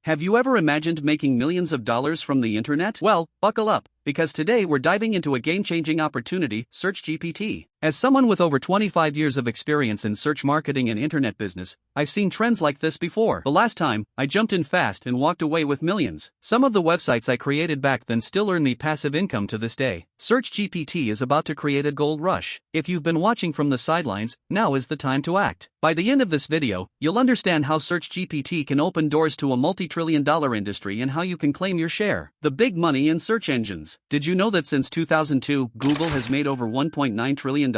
Have you ever imagined making millions of dollars from the internet? Well, buckle up, because today we're diving into a game-changing opportunity, Search GPT. As someone with over 25 years of experience in search marketing and internet business, I've seen trends like this before. The last time, I jumped in fast and walked away with millions. Some of the websites I created back then still earn me passive income to this day. Search GPT is about to create a gold rush. If you've been watching from the sidelines, now is the time to act. By the end of this video, you'll understand how Search GPT can open doors to a multi-trillion-dollar industry and how you can claim your share. The big money in search engines. Did you know that since 2002, Google has made over $1.9 trillion?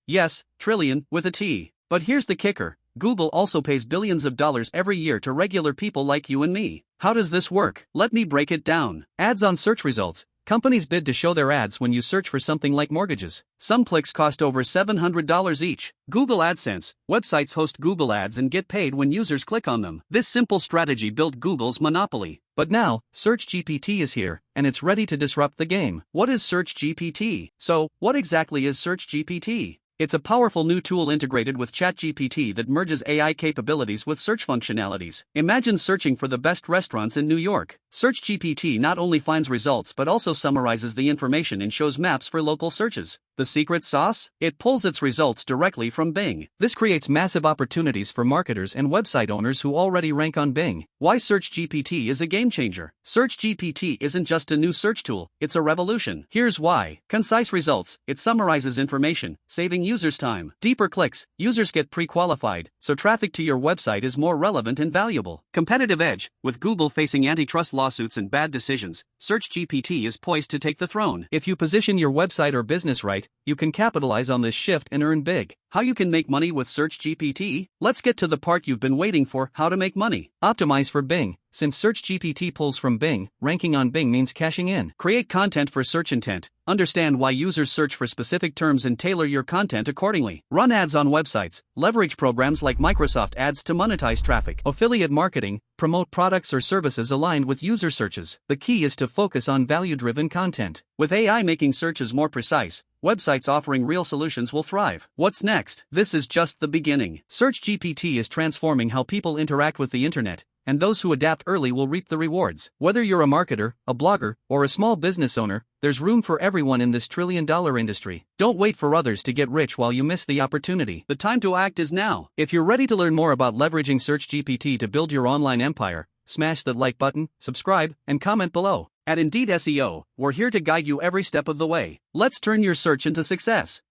Yes, trillion, with a T. But here's the kicker. Google also pays billions of dollars every year to regular people like you and me. How does this work? Let me break it down. Ads on search results. Companies bid to show their ads when you search for something like mortgages. Some clicks cost over $700 each. Google AdSense. Websites host Google Ads and get paid when users click on them. This simple strategy built Google's monopoly. But now, Search GPT is here, and it's ready to disrupt the game. What is Search GPT? So, what exactly is Search GPT? It's a powerful new tool integrated with ChatGPT that merges AI capabilities with search functionalities. Imagine searching for the best restaurants in New York. Search GPT not only finds results but also summarizes the information and shows maps for local searches. The secret sauce? It pulls its results directly from Bing. This creates massive opportunities for marketers and website owners who already rank on Bing. Why Search GPT is a game changer? Search GPT isn't just a new search tool, it's a revolution. Here's why. Concise results. It summarizes information, saving users time. Deeper clicks. Users get pre-qualified, so traffic to your website is more relevant and valuable. Competitive edge. With Google facing antitrust lawsuits and bad decisions, Search GPT is poised to take the throne. If you position your website or business right, you can capitalize on this shift and earn big. How you can make money with Search GPT? Let's get to the part you've been waiting for, how to make money. Optimize for Bing. Since Search GPT pulls from Bing, ranking on Bing means cashing in. Create content for search intent. Understand why users search for specific terms and tailor your content accordingly. Run ads on websites. Leverage programs like Microsoft Ads to monetize traffic. Affiliate marketing. Promote products or services aligned with user searches. The key is to focus on value-driven content. With AI making searches more precise, websites offering real solutions will thrive. What's next? This is just the beginning. Search GPT is transforming how people interact with the internet, and those who adapt early will reap the rewards. Whether you're a marketer, a blogger, or a small business owner, there's room for everyone in this trillion-dollar industry. Don't wait for others to get rich while you miss the opportunity. The time to act is now. If you're ready to learn more about leveraging Search GPT to build your online empire, smash that like button, subscribe, and comment below. At IndeedSEO, we're here to guide you every step of the way. Let's turn your search into success.